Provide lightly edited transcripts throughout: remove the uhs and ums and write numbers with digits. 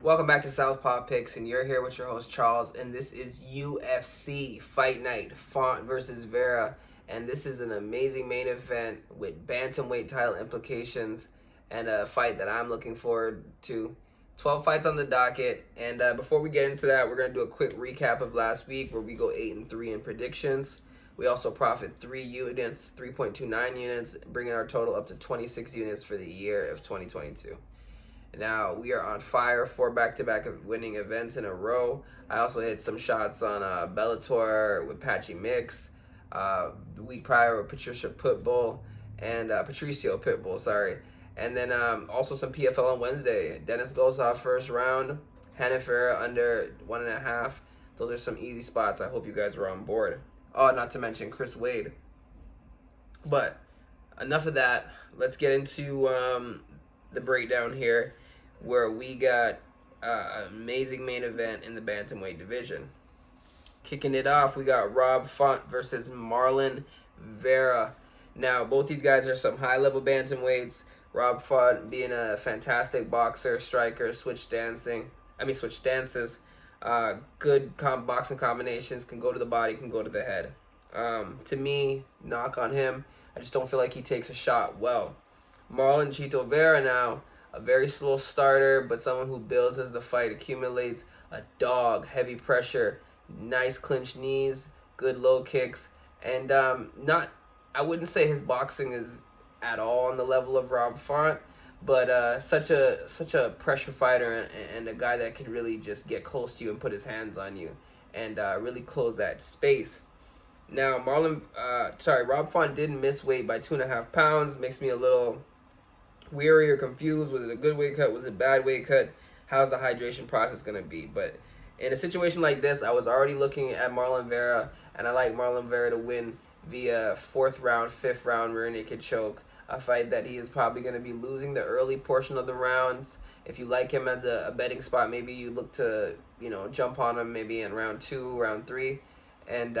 Welcome back to Southpaw Picks, and you're here with your host Charles, and this is UFC Fight Night, Font versus Vera, and this is an amazing main event with bantamweight title implications, and a fight that I'm looking forward to. 12 fights on the docket, and before we get into that, we're going to do a quick recap of last week where we go 8-3 in predictions. We also profit 3 units, 3.29 units, bringing our total up to 26 units for the year of 2022. Now, we are on fire, 4 back-to-back winning events in a row. I also hit some shots on Bellator with Patchy Mix, the week prior with Patricio Pitbull, and then also some PFL on Wednesday. Dennis Gosov first round, Hannafera under 1.5. Those are some easy spots. I hope you guys were on board. Oh, not to mention Chris Wade. But enough of that. Let's get into the breakdown here, where we got an amazing main event in the bantamweight division. Kicking it off, we got Rob Font versus Marlon Vera. Now, both these guys are some high-level bantamweights. Rob Font being a fantastic boxer, striker, switch stances. Good boxing combinations, can go to the body, can go to the head. To me, knock on him, I just don't feel like he takes a shot well. Marlon Chito Vera now, a very slow starter, but someone who builds as the fight accumulates. A dog, heavy pressure, nice clinch knees, good low kicks, and I wouldn't say his boxing is at all on the level of Rob Font, but such a pressure fighter and a guy that can really just get close to you and put his hands on you and really close that space. Now, Rob Font did miss weight by 2.5 pounds. Makes me a little weary or confused. Was it a good weight cut? Was it a bad weight cut? How's the hydration process going to be? But in a situation like this, I was already looking at Marlon Vera, and I like Marlon Vera to win via 4th round, 5th round rear naked choke. A fight that he is probably going to be losing the early portion of the rounds. If you like him as a betting spot, maybe you look to jump on him maybe in round 2, round 3, and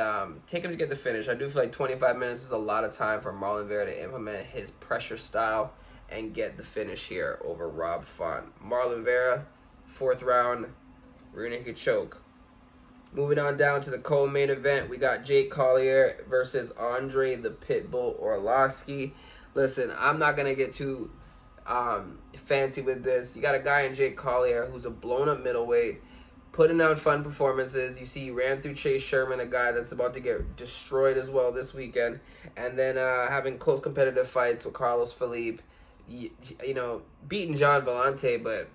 take him to get the finish. I do feel like 25 minutes is a lot of time for Marlon Vera to implement his pressure style and get the finish here over Rob Font. Marlon Vera, 4th round, rear naked choke. Moving on down to the co-main event, we got Jake Collier versus Andrei the Pitbull Arlovski. Listen, I'm not going to get too fancy with this. You got a guy in Jake Collier who's a blown-up middleweight, putting out fun performances. You see, he ran through Chase Sherman, a guy that's about to get destroyed as well this weekend, and then having close competitive fights with Carlos Felipe. Beating John Vellante, but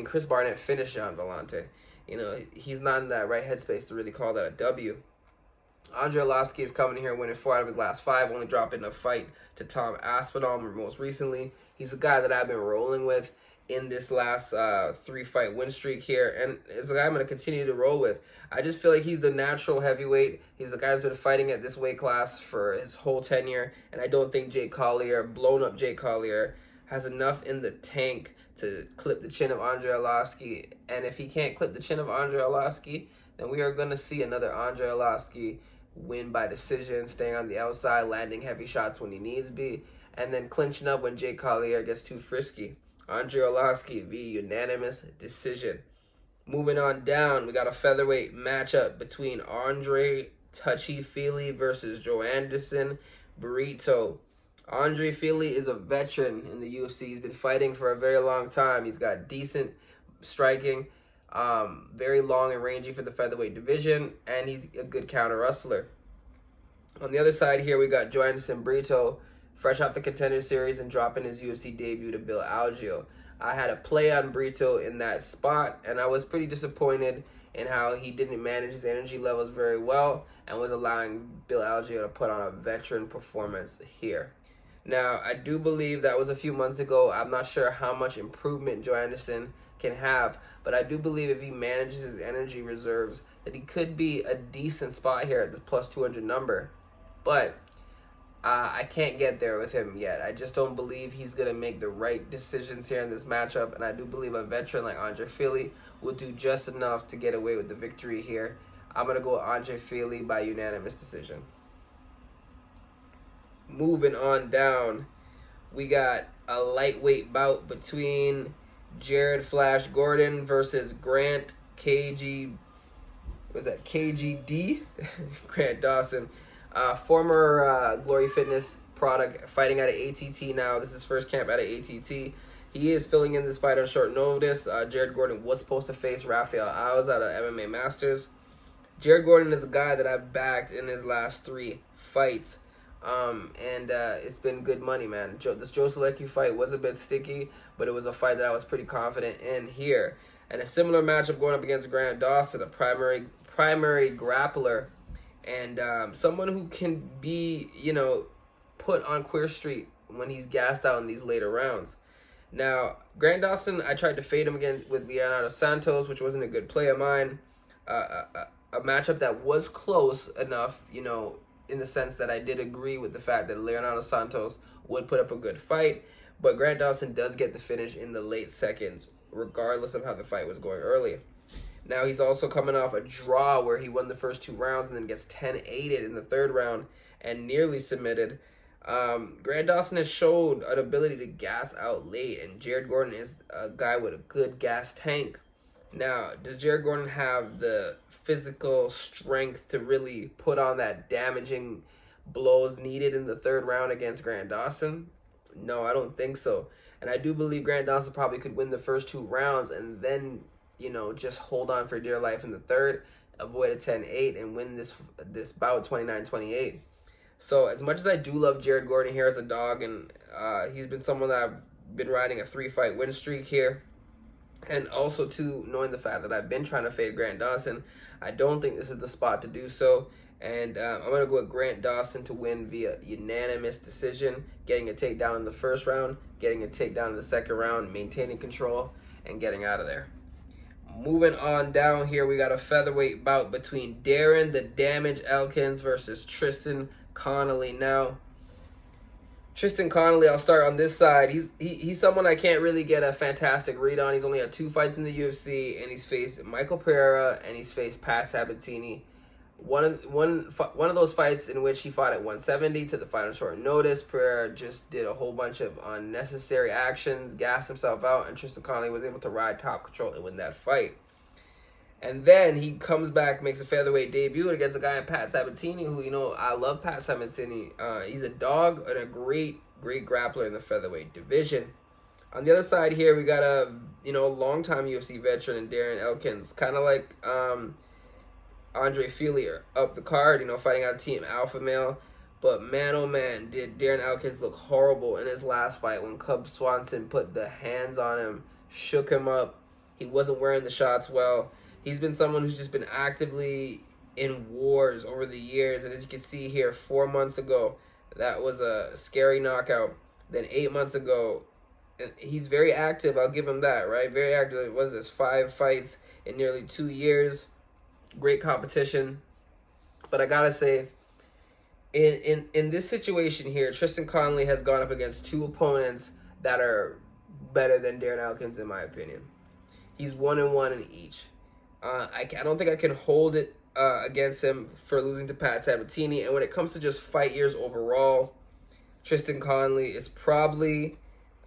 Chris Barnett finished John Vellante. He's not in that right headspace to really call that a W. Andrei Arlovski is coming here winning 4 out of his last 5, only dropping a fight to Tom Aspinall most recently. He's a guy that I've been rolling with in this last 3-fight win streak here, and it's a guy I'm going to continue to roll with. I just feel like he's the natural heavyweight. He's the guy who's been fighting at this weight class for his whole tenure, and I don't think Jake Collier, blown-up Jake Collier, has enough in the tank to clip the chin of Andrei Arlovski. And if he can't clip the chin of Andrei Arlovski, then we are going to see another Andrei Arlovski win by decision, staying on the outside, landing heavy shots when he needs be, and then clinching up when Jake Collier gets too frisky. Andrei Arlovski via unanimous decision. Moving on down, we got a featherweight matchup between Andrei Touchy Fili versus Joanderson Brito. Andrei Fili is a veteran in the UFC. He's been fighting for a very long time. He's got decent striking, very long and rangy for the featherweight division, and he's a good counter wrestler. On the other side here, we got Joanderson Brito, fresh off the Contender Series and dropping his UFC debut to Bill Algeo. I had a play on Brito in that spot, and I was pretty disappointed in how he didn't manage his energy levels very well and was allowing Bill Algeo to put on a veteran performance here. Now, I do believe that was a few months ago. I'm not sure how much improvement Joanderson can have, but I do believe if he manages his energy reserves that he could be a decent spot here at the plus 200 number. But I can't get there with him yet. I just don't believe he's going to make the right decisions here in this matchup, and I do believe a veteran like Andrei Fili will do just enough to get away with the victory here. I'm going to go Andrei Fili by unanimous decision. Moving on down, we got a lightweight bout between Jared Flash Gordon versus Grant KGD? Grant Dawson. Former Glory Fitness product, fighting out of ATT now. This is his first camp out of ATT. He is filling in this fight on short notice. Jared Gordon was supposed to face Rafael Alves out of MMA Masters. Jared Gordon is a guy that I've backed in his last 3 fights. And it's been good money, man. This Joe Selecki fight was a bit sticky, but it was a fight that I was pretty confident in here. And a similar matchup going up against Grant Dawson, a primary grappler, and someone who can be, put on Queer Street when he's gassed out in these later rounds. Now, Grant Dawson, I tried to fade him again with Leonardo Santos, which wasn't a good play of mine. A matchup that was close enough, in the sense that I did agree with the fact that Leonardo Santos would put up a good fight, but Grant Dawson does get the finish in the late seconds, regardless of how the fight was going early. Now, he's also coming off a draw where he won the first 2 rounds and then gets 10-8'd in the 3rd round and nearly submitted. Grant Dawson has showed an ability to gas out late, and Jared Gordon is a guy with a good gas tank. Now, does Jared Gordon have the physical strength to really put on that damaging blows needed in the 3rd round against Grant Dawson? No, I don't think so. And I do believe Grant Dawson probably could win the first 2 rounds and then, just hold on for dear life in the 3rd, avoid a 10-8, and win this bout 29-28. So as much as I do love Jared Gordon here as a dog, and he's been someone that I've been riding a 3-fight win streak here, and also too, knowing the fact that I've been trying to fade Grant Dawson, I don't think this is the spot to do so. And I'm going to go with Grant Dawson to win via unanimous decision, getting a takedown in the 1st round, getting a takedown in the 2nd round, maintaining control, and getting out of there. Moving on down here, we got a featherweight bout between Darren the Damage Elkins versus Tristan Connelly. Now, Tristan Connelly, I'll start on this side. He's someone I can't really get a fantastic read on. He's only had 2 fights in the UFC, and he's faced Michael Pereira and he's faced Pat Sabatini. One of those fights in which he fought at 170 to the fight on short notice. Pereira just did a whole bunch of unnecessary actions, gassed himself out, and Tristan Connelly was able to ride top control and win that fight. And then he comes back, makes a featherweight debut against a guy in Pat Sabatini, who, I love Pat Sabatini. He's a dog and a great grappler in the featherweight division. On the other side here, we got a, longtime UFC veteran in Darren Elkins, kind of like Andrei Fili up the card, fighting out Team Alpha Male. But man, oh man, did Darren Elkins look horrible in his last fight when Cub Swanson put the hands on him, shook him up. He wasn't wearing the shots well. He's been someone who's just been actively in wars over the years. And as you can see here, 4 months ago, that was a scary knockout. Then 8 months ago, he's very active. I'll give him that, right? Very active. What was this? 5 fights in nearly 2 years. Great competition. But I gotta say, in this situation here, Tristan Connelly has gone up against 2 opponents that are better than Darren Elkins, in my opinion. He's 1-1 in each. I don't think I can hold it against him for losing to Pat Sabatini. And when it comes to just fight years overall, Tristan Connelly is probably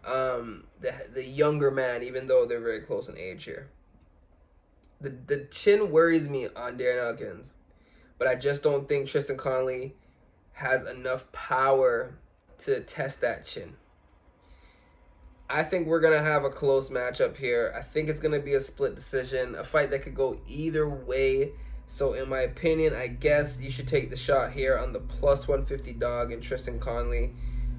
the younger man, even though they're very close in age here. The chin worries me on Darren Elkins, but I just don't think Tristan Connelly has enough power to test that chin. I think we're going to have a close matchup here. I think it's going to be a split decision, a fight that could go either way. So in my opinion, I guess you should take the shot here on the plus 150 dog in Tristan Connelly.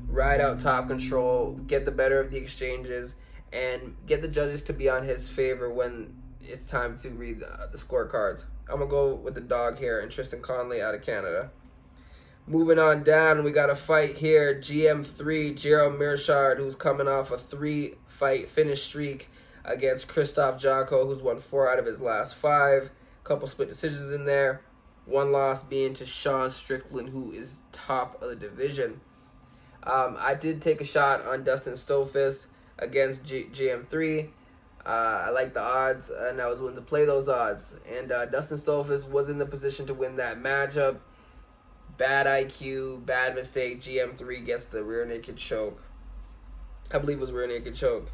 Ride out top control, get the better of the exchanges, and get the judges to be on his favor when it's time to read the scorecards. I'm going to go with the dog here in Tristan Connelly out of Canada. Moving on down, we got a fight here. GM3, Gerald Meerschaert, who's coming off a 3-fight finish streak against Krzysztof Jotko, who's won 4 out of his last 5. Couple split decisions in there. 1 loss being to Sean Strickland, who is top of the division. I did take a shot on Dustin Stolfus against GM3. I like the odds, and I was willing to play those odds. And Dustin Stolfus was in the position to win that matchup. Bad IQ, bad mistake. GM3 gets the rear naked choke. I believe it was rear naked choke.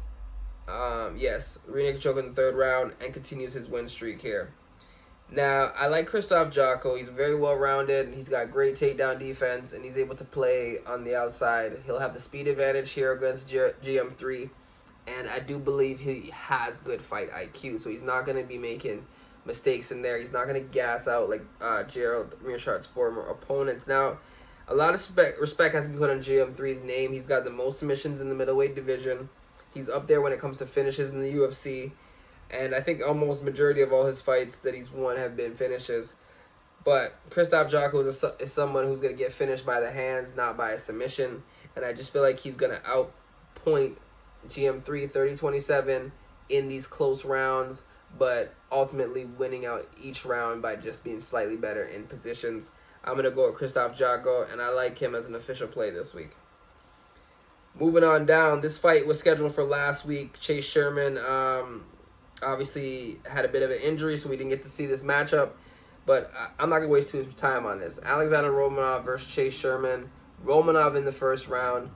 Yes, rear naked choke in the third round and continues his win streak here. Now, I like Krzysztof Jotko. He's very well-rounded. He's got great takedown defense, and he's able to play on the outside. He'll have the speed advantage here against GM3, and I do believe he has good fight IQ, so he's not going to be making mistakes in there. He's not going to gas out like Gerald Meerschaert's former opponents. Now, a lot of respect has to be put on GM3's name. He's got the most submissions in the middleweight division. He's up there when it comes to finishes in the UFC. And I think almost majority of all his fights that he's won have been finishes. But Krzysztof Jotko is someone who's going to get finished by the hands, not by a submission. And I just feel like he's going to outpoint GM3 30-27 in these close rounds, but ultimately winning out each round by just being slightly better in positions. I'm going to go with Krzysztof Jotko, and I like him as an official play this week. Moving on down, this fight was scheduled for last week. Chase Sherman obviously had a bit of an injury, so we didn't get to see this matchup. But I'm not going to waste too much time on this. Alexandr Romanov versus Chase Sherman. Romanov in the first round.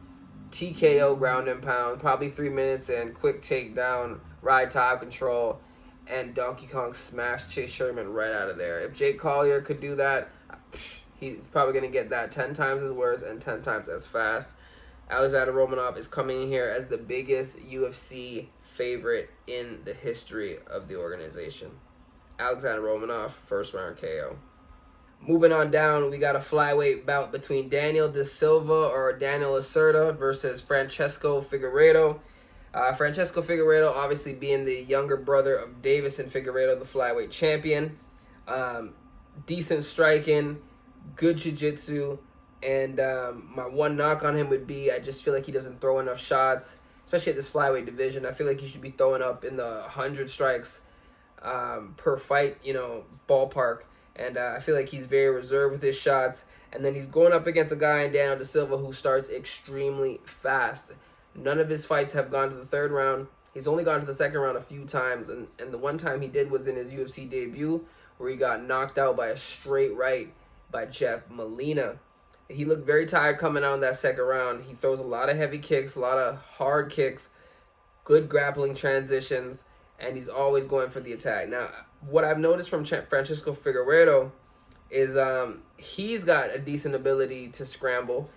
TKO, ground and pound. Probably 3 minutes in. Quick takedown. Ride top control. And Donkey Kong smashed Chase Sherman right out of there. If Jake Collier could do that, he's probably going to get that 10 times as worse and 10 times as fast. Alexandr Romanov is coming in here as the biggest UFC favorite in the history of the organization. Alexandr Romanov, first round KO. Moving on down, we got a flyweight bout between Daniel Da Silva or Daniel Lacerda versus Francesco Figueiredo. Francesco Figueiredo obviously being the younger brother of Deiveson Figueiredo, the flyweight champion. Decent striking, good jiu-jitsu, and my one knock on him would be I just feel like he doesn't throw enough shots, especially at this flyweight division. I feel like he should be throwing up in the 100 strikes per fight, ballpark. And I feel like he's very reserved with his shots. And then he's going up against a guy in Daniel Da Silva who starts extremely fast. None of his fights have gone to the third round. He's only gone to the second round a few times. And the one time he did was in his UFC debut where he got knocked out by a straight right by Jeff Molina. He looked very tired coming out in that second round. He throws a lot of heavy kicks, a lot of hard kicks, good grappling transitions, and he's always going for the attack. Now, what I've noticed from Francesco Figueiredo is he's got a decent ability to scramble.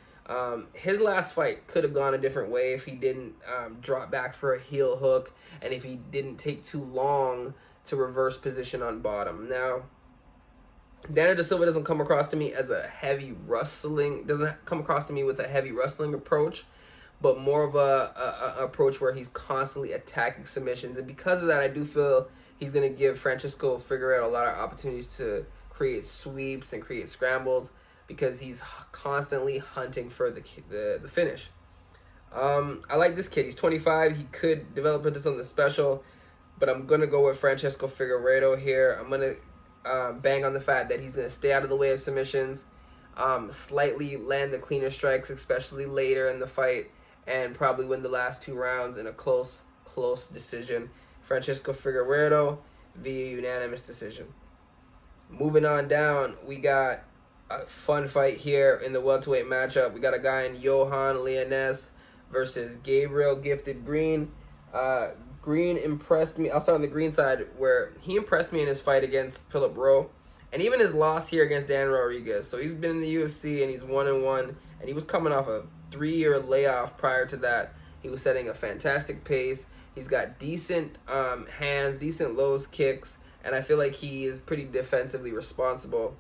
His last fight could have gone a different way if he didn't drop back for a heel hook and if he didn't take too long to reverse position on bottom. Now, Daniel Da Silva doesn't come across to me as a heavy wrestling, doesn't come across to me with a heavy wrestling approach, but more of a approach where he's constantly attacking submissions. And because of that, I do feel he's going to give Francesco Figueiredo a lot of opportunities to create sweeps and create scrambles because he's constantly hunting for the finish. I like this kid. He's 25. He could develop into something special, but I'm going to go with Francesco Figueiredo here. I'm going to bang on the fact that he's going to stay out of the way of submissions, slightly land the cleaner strikes, especially later in the fight, and probably win the last 2 rounds in a close decision. Francesco Figueiredo via unanimous decision. Moving on down, we got a fun fight here in the welterweight matchup. We got a guy in Yohan Lainesse versus Gabriel Gifted Green. Green impressed me. I'll start on the Green side, where he impressed me in his fight against Philip Rowe, and even his loss here against Dan Rodriguez. So he's been in the UFC and he's 1-1, and he was coming off a 3-year layoff prior to that. He was setting a fantastic pace. He's got decent hands, decent low kicks, and I feel like he is pretty defensively responsible.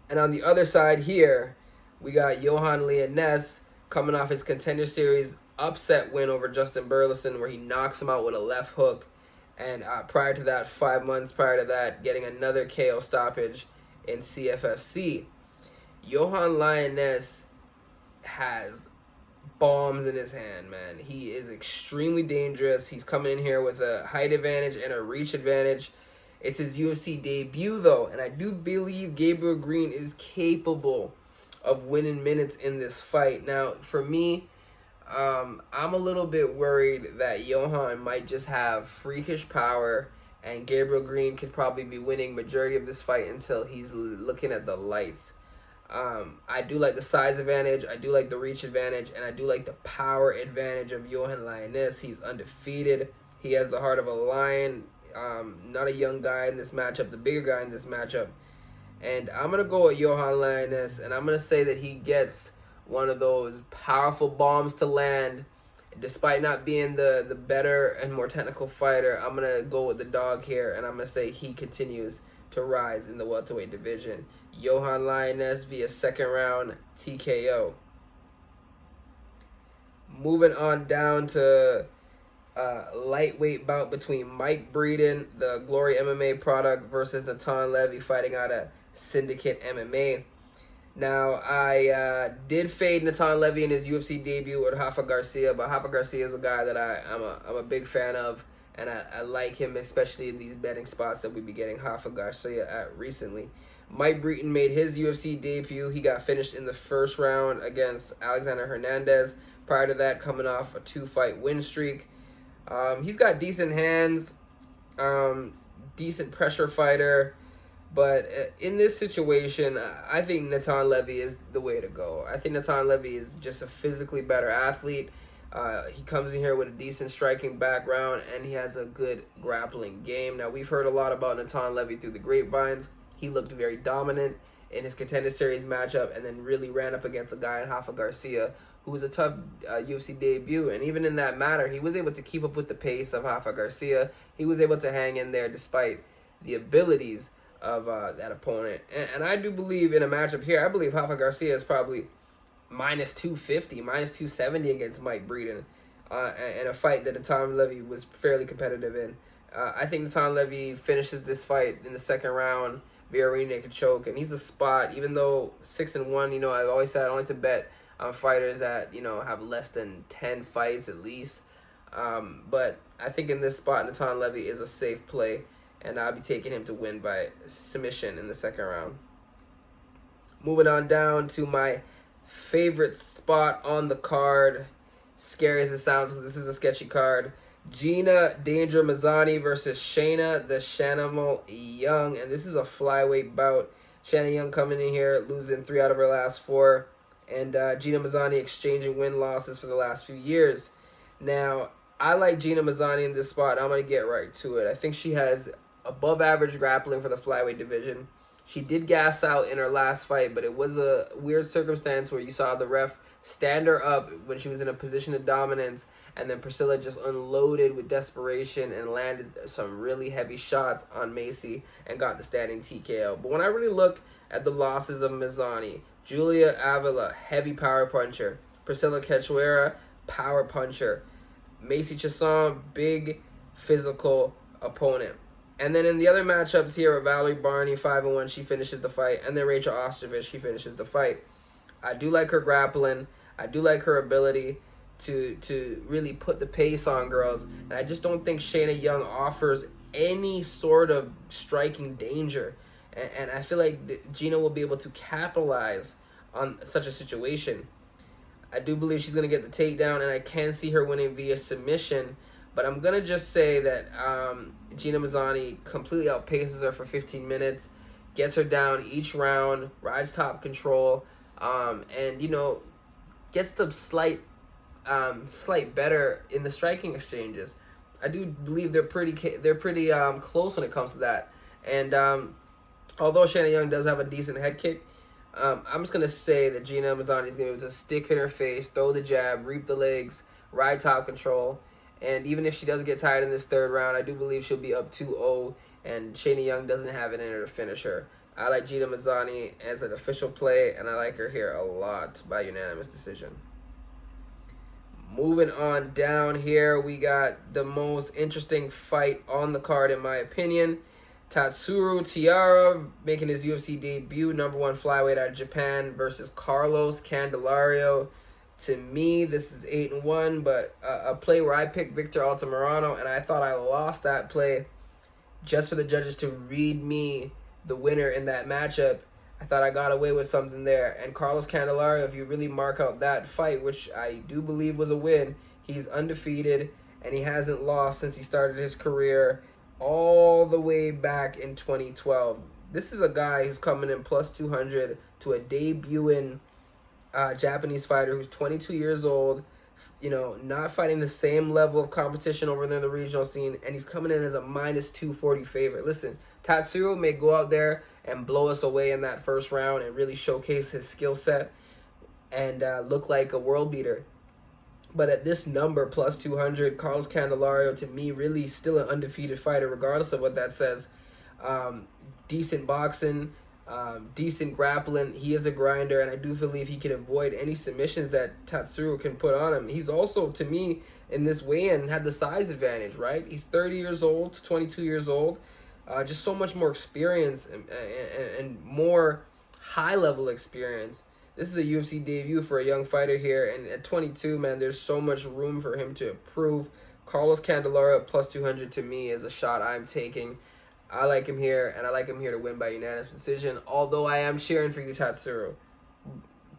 And on the other side here, we got Yohan Lainesse coming off his Contender Series upset win over Justin Burleson, where he knocks him out with a left hook. And prior to that, 5 months prior to that, getting another KO stoppage in CFFC. Yohan Lainesse has bombs in his hand, man. He is extremely dangerous. He's coming in here with a height advantage and a reach advantage. It's his UFC debut, though, and I do believe Gabriel Green is capable of winning minutes in this fight. Now, for me, I'm a little bit worried that Yohan might just have freakish power, and Gabriel Green could probably be winning majority of this fight until he's looking at the lights. I do like the size advantage, I do like the reach advantage, and I do like the power advantage of Johan Lainesse. He's undefeated. He has the heart of a lion. Not a young guy in this matchup, the bigger guy in this matchup. And I'm going to go with Johan Lainesse, and I'm going to say that he gets one of those powerful bombs to land. Despite not being the better and more technical fighter, I'm going to go with the dog here, and I'm going to say he continues to rise in the welterweight division. Johan Lainesse via second round TKO. Moving on down to lightweight bout between Mike Breeden, the Glory MMA product, versus Natan Levy, fighting out of Syndicate MMA. Now, I did fade Natan Levy in his UFC debut with Rafa Garcia, but Rafa Garcia is a guy that I'm a big fan of, and I like him, especially in these betting spots that we be getting Rafa Garcia at recently. Mike Breeden made his UFC debut. He got finished in the first round against Alexandr Hernandez. Prior to that, coming off a 2-fight win streak. He's got decent hands, decent pressure fighter. But in this situation, I think Natan Levy is the way to go. I think Natan Levy is just a physically better athlete. He comes in here with a decent striking background, and he has a good grappling game. Now, we've heard a lot about Natan Levy through the grapevines. He looked very dominant in his Contender Series matchup, and then really ran up against a guy in Rafa Garcia, who was a tough UFC debut. And even in that matter, he was able to keep up with the pace of Rafa Garcia. He was able to hang in there despite the abilities of that opponent. And I do believe in a matchup here, I believe Rafa Garcia is probably minus 250, minus 270 against Mike Breeden in a fight that Natan Levy was fairly competitive in. I think Natan Levy finishes this fight in the second round via rear naked choke, and he's a spot, even though 6-1, I've always said I don't like to bet on fighters that, have less than 10 fights at least. But I think in this spot, Natan Levy is a safe play, and I'll be taking him to win by submission in the second round. Moving on down to my favorite spot on the card. Scary as it sounds, because this is a sketchy card. Gina Danger Mazany versus Shanna the Shanimal Young. And this is a flyweight bout. Shanna Young coming in here, losing 3 out of her last 4. And Gina Mazany exchanging win-losses for the last few years. Now, I like Gina Mazany in this spot. I'm going to get right to it. I think she has above-average grappling for the flyweight division. She did gas out in her last fight, but it was a weird circumstance where you saw the ref stand her up when she was in a position of dominance, and then Priscilla just unloaded with desperation and landed some really heavy shots on Macy and got the standing TKO. But when I really look at the losses of Mazany, Julia Avila, heavy power puncher. Priscilla Cachoeira, power puncher. Macy Chiasson, big physical opponent. And then in the other matchups here, Valerie Barney, 5-1, she finishes the fight. And then Rachel Ostrovich, she finishes the fight. I do like her grappling. I do like her ability to really put the pace on girls. And I just don't think Shanna Young offers any sort of striking danger. And I feel like Gina will be able to capitalize on such a situation. I do believe she's going to get the takedown, and I can see her winning via submission. But I'm going to just say that Gina Mazany completely outpaces her for 15 minutes, gets her down each round, rides top control, and, gets the slight better in the striking exchanges. I do believe they're pretty close when it comes to that. And although Shanna Young does have a decent head kick, I'm just going to say that Gina Mazany is going to be able to stick in her face, throw the jab, reap the legs, ride top control. And even if she does get tired in this third round, I do believe she'll be up 2-0, and Shanna Young doesn't have it in her to finish her. I like Gina Mazany as an official play, and I like her here a lot by unanimous decision. Moving on down here, we got the most interesting fight on the card, in my opinion. Tatsuro Taira making his UFC debut, #1 flyweight out of Japan, versus Carlos Candelario. To me, this is 8-1, but a play where I picked Victor Altamirano, and I thought I lost that play just for the judges to read me the winner in that matchup. I thought I got away with something there. And Carlos Candelario, if you really mark out that fight, which I do believe was a win, he's undefeated, and he hasn't lost since he started his career all the way back in 2012. This is a guy who's coming in plus 200 to a debuting Japanese fighter who's 22 years old, not fighting the same level of competition over there in the regional scene, and he's coming in as a minus 240 favorite. Listen, Tatsuro may go out there and blow us away in that first round and really showcase his skill set and look like a world beater. But at this number, plus 200, Carlos Candelario, to me, really still an undefeated fighter, regardless of what that says. Decent boxing, decent grappling. He is a grinder, and I do believe he can avoid any submissions that Tatsuro can put on him. He's also, to me, in this weigh-in, had the size advantage, right? He's 30 years old to 22 years old. Just so much more experience and more high-level experience. This is a UFC debut for a young fighter here, and at 22, man, there's so much room for him to improve. Carlos Candelario at plus 200 to me is a shot I'm taking. I like him here, and I like him here to win by unanimous decision, although I am cheering for you, Tatsuro.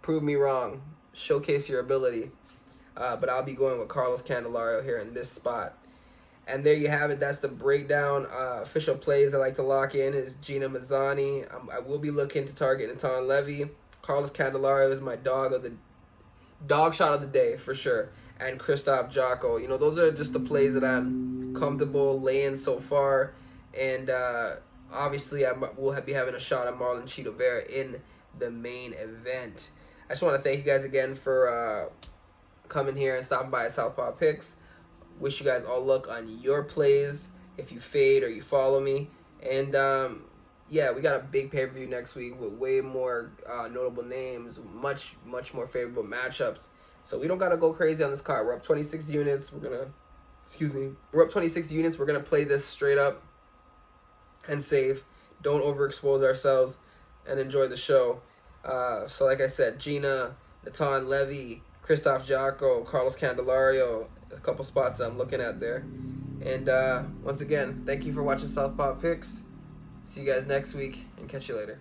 Prove me wrong. Showcase your ability. But I'll be going with Carlos Candelario here in this spot. And there you have it. That's the breakdown. Official plays I like to lock in is Gina Mazany. I will be looking to target Natan Levy. Carlos Candelario is my dog shot of the day for sure. And Krzysztof Jotko. Those are just the plays that I'm comfortable laying so far. And obviously I will be having a shot at Marlon Vera in the main event. I just want to thank you guys again for coming here and stopping by at Southpaw Picks. Wish you guys all luck on your plays if you fade or you follow me. And yeah, we got a big pay-per-view next week with way more notable names, much more favorable matchups. So we don't got to go crazy on this card. We're up 26 units. We're up 26 units. We're going to play this straight up and safe. Don't overexpose ourselves and enjoy the show. So like I said, Gina, Natan Levy, Krzysztof Jotko, Carlos Candelario, a couple spots that I'm looking at there. And once again, thank you for watching Southpaw Picks. See you guys next week, and catch you later.